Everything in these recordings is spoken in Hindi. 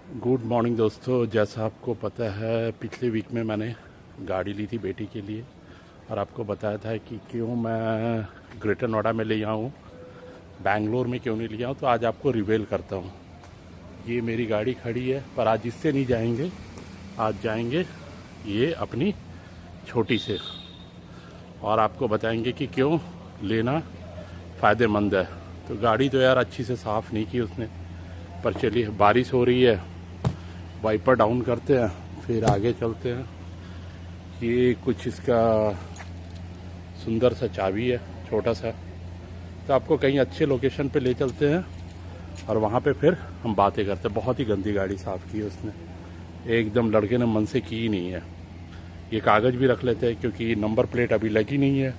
गुड मॉर्निंग दोस्तों। जैसा आपको पता है पिछले वीक में मैंने गाड़ी ली थी बेटी के लिए और आपको बताया था कि क्यों मैं ग्रेटर नोएडा में ले आऊँ, बैंगलोर में क्यों नहीं लिया हूँ। तो आज आपको रिवील करता हूँ। ये मेरी गाड़ी खड़ी है पर आज इससे नहीं जाएंगे, आज जाएंगे ये अपनी छोटी से और आपको बताएंगे कि क्यों लेना फ़ायदेमंद है। तो गाड़ी तो यार अच्छी से साफ़ नहीं की उसने, पर चलिए बारिश हो रही है, वाइपर डाउन करते हैं फिर आगे चलते हैं। ये कुछ इसका सुंदर सा चाबी है छोटा सा, तो आपको कहीं अच्छे लोकेशन पे ले चलते हैं और वहाँ पे फिर हम बातें करते हैं। बहुत ही गंदी गाड़ी साफ़ की है उसने, एकदम लड़के ने मन से की ही नहीं है। ये कागज़ भी रख लेते हैं क्योंकि नंबर प्लेट अभी लगी नहीं है।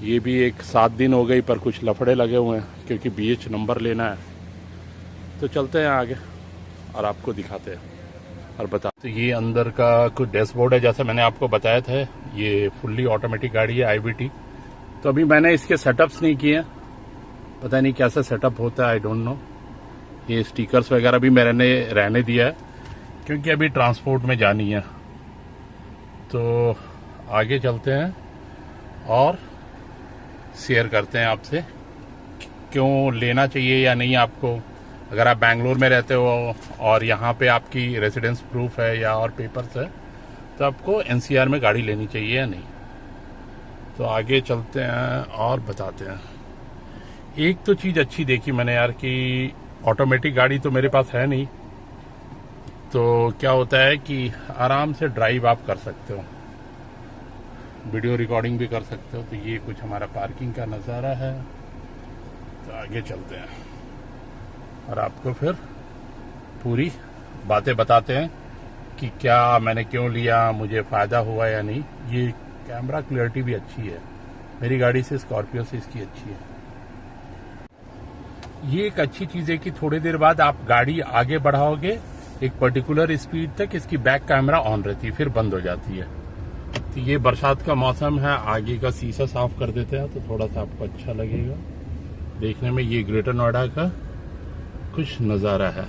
ये भी एक 7 दिन हो गई पर कुछ लफड़े लगे हुए हैं क्योंकि BH नंबर लेना है। तो चलते हैं आगे और आपको दिखाते हैं और बता। तो ये अंदर का कुछ डैशबोर्ड है, जैसा मैंने आपको बताया था। ये फुल्ली ऑटोमेटिक गाड़ी है IVT। तो अभी मैंने इसके सेटअप्स नहीं किए, पता नहीं कैसा सेटअप होता है, आई डोंट नो। ये स्टिकर्स वगैरह भी मैंने रहने दिया है क्योंकि अभी ट्रांसपोर्ट में जानी है। तो आगे चलते हैं और शेयर करते हैं आपसे क्यों लेना चाहिए या नहीं आपको। अगर आप बैंगलोर में रहते हो और यहाँ पे आपकी रेजिडेंस प्रूफ है या और पेपर्स है तो आपको NCR में गाड़ी लेनी चाहिए या नहीं। तो आगे चलते हैं और बताते हैं। एक तो चीज़ अच्छी देखी मैंने यार कि ऑटोमेटिक गाड़ी तो मेरे पास है नहीं, तो क्या होता है कि आराम से ड्राइव आप कर सकते हो, वीडियो रिकॉर्डिंग भी कर सकते हो। तो ये कुछ हमारा पार्किंग का नज़ारा है। तो आगे चलते हैं और आपको फिर पूरी बातें बताते हैं कि क्या मैंने क्यों लिया, मुझे फ़ायदा हुआ या नहीं। ये कैमरा क्लियरिटी भी अच्छी है, मेरी गाड़ी से स्कॉर्पियो से इसकी अच्छी है। ये एक अच्छी चीज़ है कि थोड़ी देर बाद आप गाड़ी आगे बढ़ाओगे एक पर्टिकुलर स्पीड तक, इसकी बैक कैमरा ऑन रहती है, फिर बंद हो जाती है। तो ये बरसात का मौसम है, आगे का शीशा साफ कर देते हैं तो थोड़ा सा आपको अच्छा लगेगा देखने में। ये ग्रेटर नोएडा का कुछ नज़ारा है।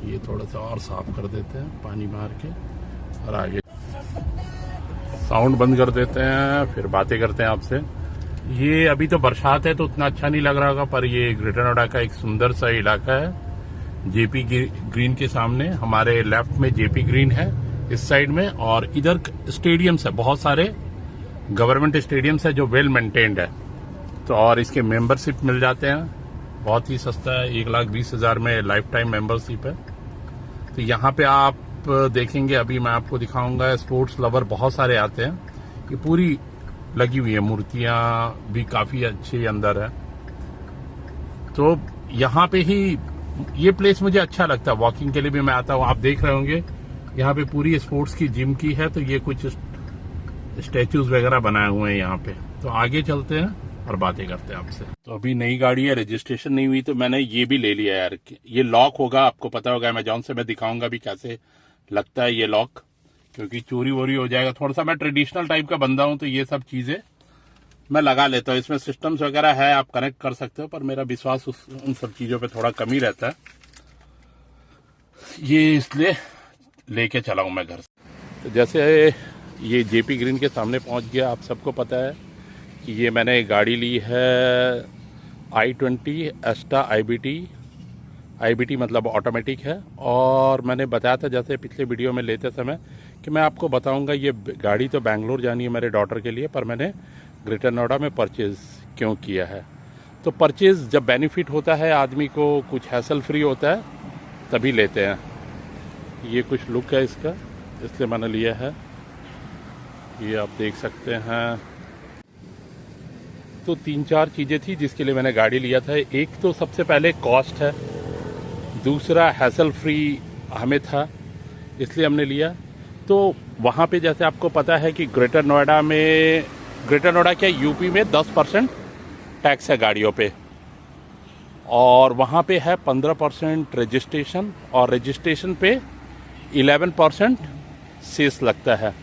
ये थोड़ा सा और साफ कर देते हैं पानी मार के और आगे साउंड बंद कर देते हैं, फिर बातें करते हैं आपसे। ये अभी तो बरसात है तो उतना अच्छा नहीं लग रहा होगा, पर ये ग्रेटर नोएडा का एक सुंदर सा इलाका है। JP ग्रीन के सामने हमारे लेफ्ट में JP ग्रीन है इस साइड में, और इधर स्टेडियम्स है, बहुत सारे गवर्नमेंट स्टेडियम्स है जो वेल मेंटेन्ड है। तो और इसके मेंबरशिप मिल जाते हैं, बहुत ही सस्ता है, 1,20,000 में लाइफ टाइम मेंबरशिप है। तो यहाँ पे आप देखेंगे, अभी मैं आपको दिखाऊंगा, स्पोर्ट्स लवर बहुत सारे आते हैं। ये पूरी लगी हुई है, मूर्तियां भी काफी अच्छी अंदर है। तो यहाँ पे ही ये प्लेस मुझे अच्छा लगता है, वॉकिंग के लिए भी मैं आता हूँ। आप देख रहे होंगे यहाँ पे पूरी स्पोर्ट्स की जिम की है, तो ये कुछ स्टैचूज वगैरह बनाए हुए हैं यहाँ पे। तो आगे चलते हैं और बातें करते हैं आपसे। तो अभी नई गाड़ी है, रजिस्ट्रेशन नहीं हुई, तो मैंने ये भी ले लिया यार। ये लॉक होगा, आपको पता होगा अमेजॉन से, मैं दिखाऊंगा भी कैसे लगता है ये लॉक, क्योंकि चोरी वोरी हो जाएगा। थोड़ा सा मैं ट्रेडिशनल टाइप का बंदा हूं तो ये सब चीजें मैं लगा लेता हूँ। इसमें सिस्टम्स वगैरह है, आप कनेक्ट कर सकते हो, पर मेरा विश्वास उन सब चीजों पे थोड़ा कम ही रहता है, ये इसलिए लेके चला हूं मैं घर से। तो जैसे ये JP ग्रीन के सामने पहुंच गया, आप सबको पता है कि ये मैंने गाड़ी ली है i20 एस्टा IBT मतलब ऑटोमेटिक है। और मैंने बताया था जैसे पिछले वीडियो में लेते समय कि मैं आपको बताऊंगा ये गाड़ी तो बैंगलोर जानी है मेरे डॉटर के लिए, पर मैंने ग्रेटर नोएडा में परचेज़ क्यों किया है। तो परचेज़ जब बेनिफिट होता है आदमी को, कुछ हैसल फ्री होता है, तभी लेते हैं। ये कुछ लुक है इसका, इसलिए मैंने लिया है, ये आप देख सकते हैं। तो 3-4 चीज़ें थी जिसके लिए मैंने गाड़ी लिया था। एक तो सबसे पहले कॉस्ट है, दूसरा हैसल फ्री हमें था इसलिए हमने लिया। तो वहाँ पे जैसे आपको पता है कि ग्रेटर नोएडा क्या यूपी में 10% टैक्स है गाड़ियों पे, और वहाँ पे है 15% रजिस्ट्रेशन, और रजिस्ट्रेशन पे 11% सेस लगता है।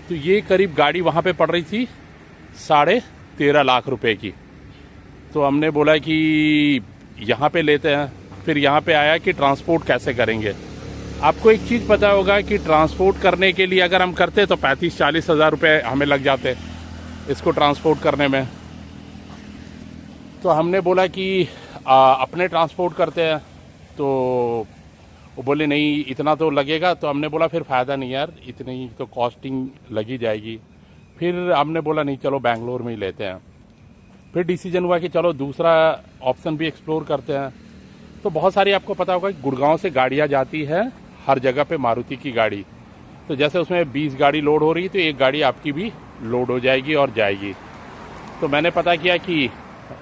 तो ये करीब गाड़ी वहाँ पे पड़ रही थी 13.5 लाख रुपए की। तो हमने बोला कि यहाँ पे लेते हैं, फिर यहाँ पे आया कि ट्रांसपोर्ट कैसे करेंगे। आपको एक चीज़ पता होगा कि ट्रांसपोर्ट करने के लिए अगर हम करते तो 35-40 हज़ार रुपये हमें लग जाते इसको ट्रांसपोर्ट करने में। तो हमने बोला कि अपने ट्रांसपोर्ट करते हैं, तो वो बोले नहीं इतना तो लगेगा। तो हमने बोला फिर फ़ायदा नहीं यार, इतनी तो कॉस्टिंग लगी जाएगी। फिर हमने बोला नहीं चलो बेंगलोर में ही लेते हैं। फिर डिसीजन हुआ कि चलो दूसरा ऑप्शन भी एक्सप्लोर करते हैं। तो बहुत सारी आपको पता होगा कि गुड़गांव से गाड़ियाँ जाती है हर जगह पे मारुति की गाड़ी। तो जैसे उसमें 20 गाड़ी लोड हो रही तो एक गाड़ी आपकी भी लोड हो जाएगी और जाएगी। तो मैंने पता किया कि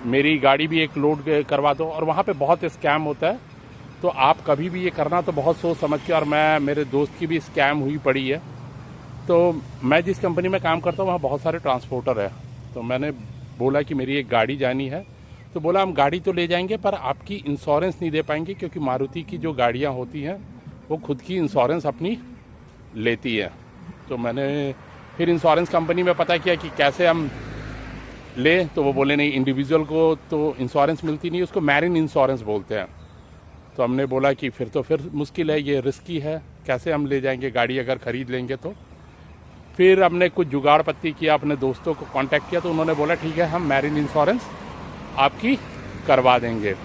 मेरी गाड़ी भी एक लोड करवा दो, और वहाँ पे बहुत स्कैम होता है। तो आप कभी भी ये करना तो बहुत सोच समझ के, और मैं मेरे दोस्त की भी स्कैम हुई पड़ी है। तो मैं जिस कंपनी में काम करता हूँ वहाँ बहुत सारे ट्रांसपोर्टर है। तो मैंने बोला कि मेरी एक गाड़ी जानी है। तो बोला हम गाड़ी तो ले जाएंगे पर आपकी इंश्योरेंस नहीं दे पाएंगे, क्योंकि मारुति की जो गाड़ियाँ होती हैं वो खुद की इंश्योरेंस अपनी लेती है। तो मैंने फिर इंश्योरेंस कंपनी में पता किया कि कैसे हम ले। तो वो बोले नहीं, इंडिविजुअल को तो इंश्योरेंस मिलती नहीं, उसको मैरिन इंश्योरेंस बोलते हैं। तो हमने बोला कि फिर मुश्किल है, ये रिस्की है, कैसे हम ले जाएंगे गाड़ी अगर ख़रीद लेंगे तो। फिर हमने कुछ जुगाड़ पत्ती किया, अपने दोस्तों को कांटेक्ट किया। तो उन्होंने बोला ठीक है हम मैरिन इंश्योरेंस आपकी करवा देंगे।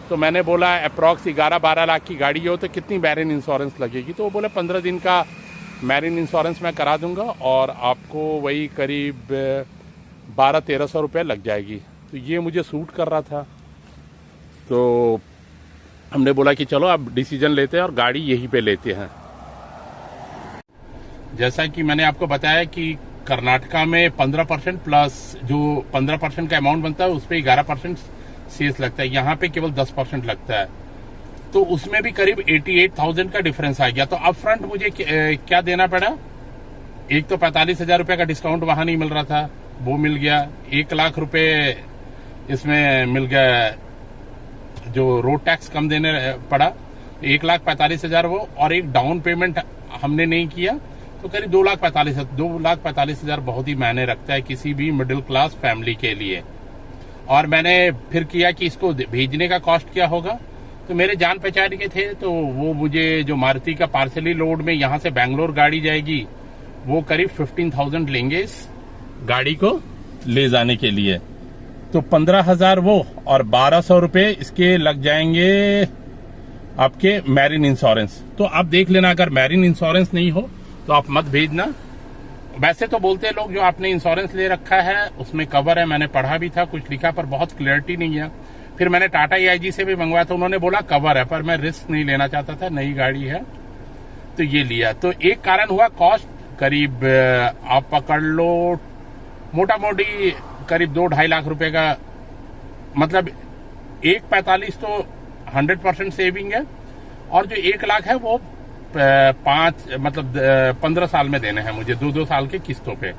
तो मैंने बोला अप्रॉक्स 11-12 लाख की गाड़ी हो तो कितनी मैरिन इंश्योरेंस लगेगी। तो वो बोले 15 दिन का मैरिन इंश्योरेंस मैं करा दूंगा और आपको वही करीब 1200-1300 रुपये लग जाएगी। तो ये मुझे सूट कर रहा था। तो हमने बोला कि चलो अब डिसीजन लेते हैं और गाड़ी यहीं पे लेते हैं। जैसा कि मैंने आपको बताया कि कर्नाटका में 15% प्लस जो 15% का अमाउंट बनता है उस पर 11% सेस लगता है। यहाँ पे केवल 10% लगता है। तो उसमें भी करीब 88,000 का डिफरेंस आ गया। तो अप फ्रंट मुझे क्या देना पड़ा, एक तो 45,000 रुपये का डिस्काउंट वहां नहीं मिल रहा था, वो मिल गया। 1 लाख रुपए इसमें मिल गया, जो रोड टैक्स कम देने पड़ा, 1,45,000 वो, और एक डाउन पेमेंट हमने नहीं किया तो करीब 2,45,000 बहुत ही मायने रखता है किसी भी मिडिल क्लास फैमिली के लिए। और मैंने फिर किया कि इसको भेजने का कॉस्ट क्या होगा। तो मेरे जान पहचान के थे, तो वो मुझे जो मारुति का पार्सली लोड में यहाँ से बैंगलोर गाड़ी जाएगी वो करीब 15,000 लेंगे इस गाड़ी को ले जाने के लिए। तो 15,000 वो और 1,200 रुपये इसके लग जाएंगे आपके मैरिन इंश्योरेंस। तो आप देख लेना, अगर मैरिन इंश्योरेंस नहीं हो तो आप मत भेजना। वैसे तो बोलते हैं लोग जो आपने इंश्योरेंस ले रखा है उसमें कवर है, मैंने पढ़ा भी था कुछ लिखा पर बहुत क्लियरिटी नहीं है। फिर मैंने टाटा AIG से भी मंगवाया तो उन्होंने बोला कवर है, पर मैं रिस्क नहीं लेना चाहता था, नई गाड़ी है तो ये लिया। तो एक कारण हुआ कॉस्ट, करीब आप पकड़ लो मोटा मोटी करीब 2-2.5 लाख रुपए का, मतलब 1,45 तो 100% सेविंग है, और जो 1 लाख है वो 15 साल में देने हैं मुझे, 2-2 साल के किस्तों पे।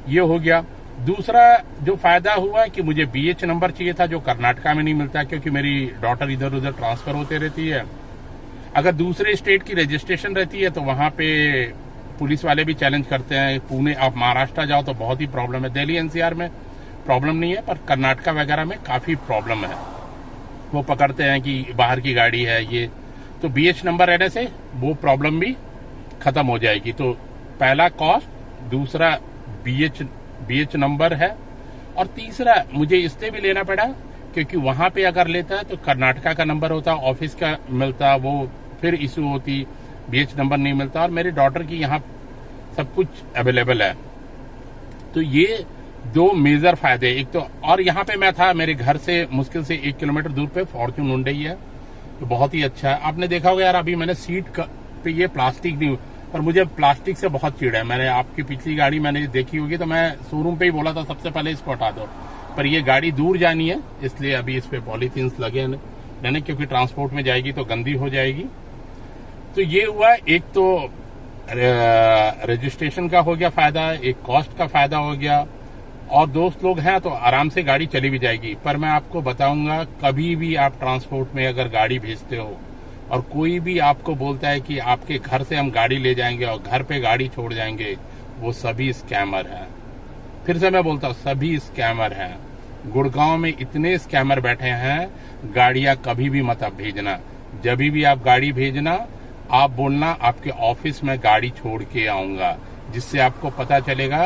ये हो गया। दूसरा जो फायदा हुआ कि मुझे BH नंबर चाहिए था जो कर्नाटका में नहीं मिलता, क्योंकि मेरी डॉटर इधर उधर ट्रांसफर होते रहती है। अगर दूसरे स्टेट की रजिस्ट्रेशन रहती है तो वहां पे पुलिस वाले भी चैलेंज करते हैं। पुणे आप महाराष्ट्र जाओ तो बहुत ही प्रॉब्लम है, दिल्ली NCR में प्रॉब्लम नहीं है पर कर्नाटका वगैरह में काफी प्रॉब्लम है। वो पकड़ते हैं कि बाहर की गाड़ी है ये। तो BH नंबर रहने से वो प्रॉब्लम भी खत्म हो जाएगी। तो पहला कॉस्ट, दूसरा BH नंबर है, और तीसरा मुझे इसलिए भी लेना पड़ा क्योंकि वहां पे अगर लेता है तो कर्नाटका का नंबर होता, ऑफिस का मिलता, वो फिर इशू होती, BH नंबर नहीं मिलता। और मेरी डॉटर की यहाँ सब कुछ अवेलेबल है। तो ये 2 मेजर फायदे। एक तो, और यहाँ पे मैं था, मेरे घर से मुश्किल से 1 किलोमीटर दूर पे फॉर्च्यून हुंडई है, तो बहुत ही अच्छा है। आपने देखा होगा यार, अभी मैंने सीट पे ये प्लास्टिक नहीं, पर मुझे प्लास्टिक से बहुत चिढ़ है। मैंने आपकी पिछली गाड़ी मैंने देखी होगी तो मैं शोरूम पे ही बोला था सबसे पहले इसको हटा दो, पर ये गाड़ी दूर जानी है इसलिए अभी इस पे पॉलीथीन्स लगे हैं, क्योंकि ट्रांसपोर्ट में जाएगी तो गंदी हो जाएगी। तो ये हुआ, एक तो रजिस्ट्रेशन का हो गया फायदा, एक कॉस्ट का फायदा हो गया, और दोस्त लोग हैं तो आराम से गाड़ी चली भी जाएगी। पर मैं आपको बताऊंगा, कभी भी आप ट्रांसपोर्ट में अगर गाड़ी भेजते हो और कोई भी आपको बोलता है कि आपके घर से हम गाड़ी ले जाएंगे और घर पे गाड़ी छोड़ जाएंगे, वो सभी स्कैमर हैं। फिर से मैं बोलता हूँ, सभी स्कैमर हैं। गुड़गांव में इतने स्कैमर बैठे हैं, गाड़ियां कभी भी मत आप भेजना। जब भी आप गाड़ी भेजना, आप बोलना आपके ऑफिस में गाड़ी छोड़ के आऊंगा, जिससे आपको पता चलेगा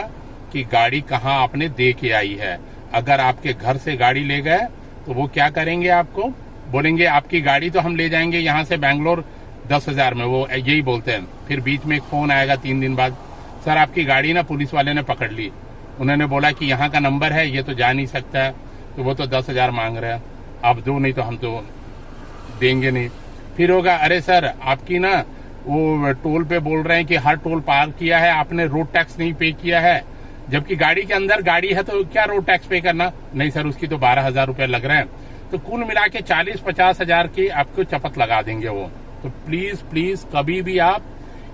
कि गाड़ी कहाँ आपने दे के आई है। अगर आपके घर से गाड़ी ले गए तो वो क्या करेंगे, आपको बोलेंगे आपकी गाड़ी तो हम ले जाएंगे यहाँ से बैंगलोर 10,000 में, वो यही बोलते हैं। फिर बीच में एक फोन आएगा 3 दिन बाद, सर आपकी गाड़ी ना पुलिस वाले ने पकड़ ली, उन्होंने बोला कि यहाँ का नंबर है, ये तो जा नहीं सकता है, तो वो तो 10,000 मांग रहे हैं, आप दो, नहीं तो हम तो देंगे नहीं। फिर होगा, अरे सर आपकी ना वो टोल पे बोल रहे हैं कि हर टोल पार किया है आपने, रोड टैक्स नहीं पे किया है, जबकि गाड़ी के अंदर गाड़ी है तो क्या रोड टैक्स पे करना। नहीं सर उसकी तो 12,000 रुपए लग रहे हैं। तो कुल मिला के 40-50 हजार की आपको चपत लगा देंगे वो। तो प्लीज प्लीज कभी भी आप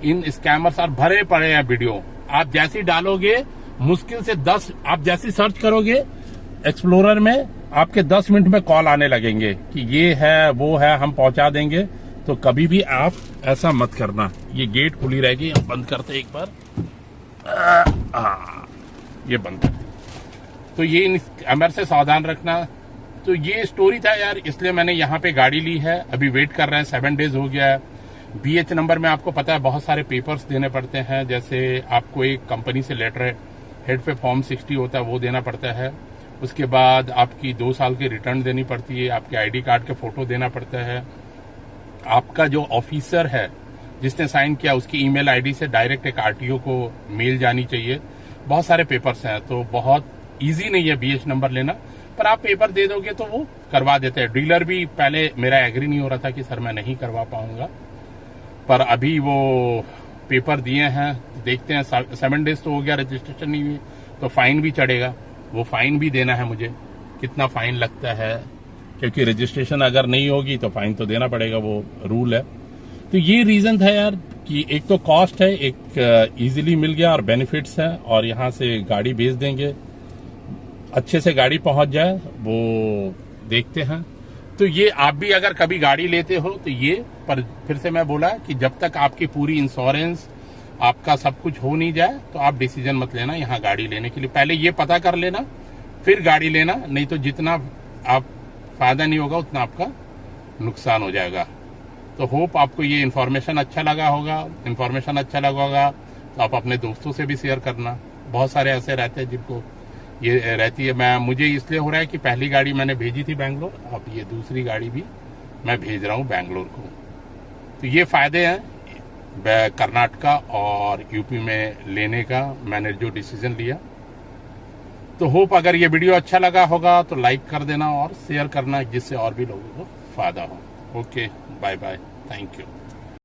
इन स्कैमर्स, और भरे पड़े हैं वीडियो, आप जैसी डालोगे मुश्किल से 10, आप जैसी सर्च करोगे एक्सप्लोरर में, आपके 10 मिनट में कॉल आने लगेंगे कि ये है वो है, हम पहुंचा देंगे। तो कभी भी आप ऐसा मत करना। ये गेट खुली रहेगी, हम बंद करते एक बार, ये बंद कर। तो ये इन स्कैमर से सावधान रखना। तो ये स्टोरी था यार, इसलिए मैंने यहाँ पे गाड़ी ली है। अभी वेट कर रहे हैं, 7 डेज हो गया है। BH नंबर में आपको पता है बहुत सारे पेपर्स देने पड़ते हैं, जैसे आपको एक कंपनी से लेटर हेड पे फॉर्म 60 होता है वो देना पड़ता है। उसके बाद आपकी 2 साल की रिटर्न देनी पड़ती है, आपके ID कार्ड के फोटो देना पड़ता है, आपका जो ऑफिसर है जिसने साइन किया उसकी ईमेल ID से डायरेक्ट एक RTO को मेल जानी चाहिए। बहुत सारे पेपर्स हैं, तो बहुत इजी नहीं है BH नंबर लेना, पर आप पेपर दे दोगे तो वो करवा देते हैं। डीलर भी पहले मेरा एग्री नहीं हो रहा था कि सर मैं नहीं करवा पाऊंगा, पर अभी वो पेपर दिए हैं, देखते हैं। 7 डेज तो हो गया, रजिस्ट्रेशन नहीं हुई, तो फाइन भी चढ़ेगा। वो फाइन भी देना है मुझे, कितना फाइन लगता है, क्योंकि रजिस्ट्रेशन अगर नहीं होगी तो फाइन तो देना पड़ेगा, वो रूल है। तो ये रीजन था यार कि एक तो कॉस्ट है, एक इजीली मिल गया और बेनिफिट्स है, और यहाँ से गाड़ी भेज देंगे, अच्छे से गाड़ी पहुंच जाए, वो देखते हैं। तो ये आप भी अगर कभी गाड़ी लेते हो तो ये, पर फिर से मैं बोला कि जब तक आपकी पूरी इंश्योरेंस, आपका सब कुछ हो नहीं जाए तो आप डिसीजन मत लेना यहाँ गाड़ी लेने के लिए। पहले ये पता कर लेना फिर गाड़ी लेना, नहीं तो जितना आप फायदा नहीं होगा उतना आपका नुकसान हो जाएगा। तो होप आपको ये इन्फॉर्मेशन अच्छा लगा होगा। इन्फॉर्मेशन अच्छा लगा होगा तो आप अपने दोस्तों से भी शेयर करना। बहुत सारे ऐसे रहते हैं जिनको ये रहती है। मुझे इसलिए हो रहा है कि पहली गाड़ी मैंने भेजी थी बैंगलोर, अब ये दूसरी गाड़ी भी मैं भेज रहा हूँ बैंगलोर को। तो ये फायदे हैं कर्नाटका और यूपी में लेने का, मैंने जो डिसीजन लिया। तो होप अगर ये वीडियो अच्छा लगा होगा तो लाइक कर देना और शेयर करना, जिससे और भी लोगों को फायदा हो। Okay, bye bye, thank you.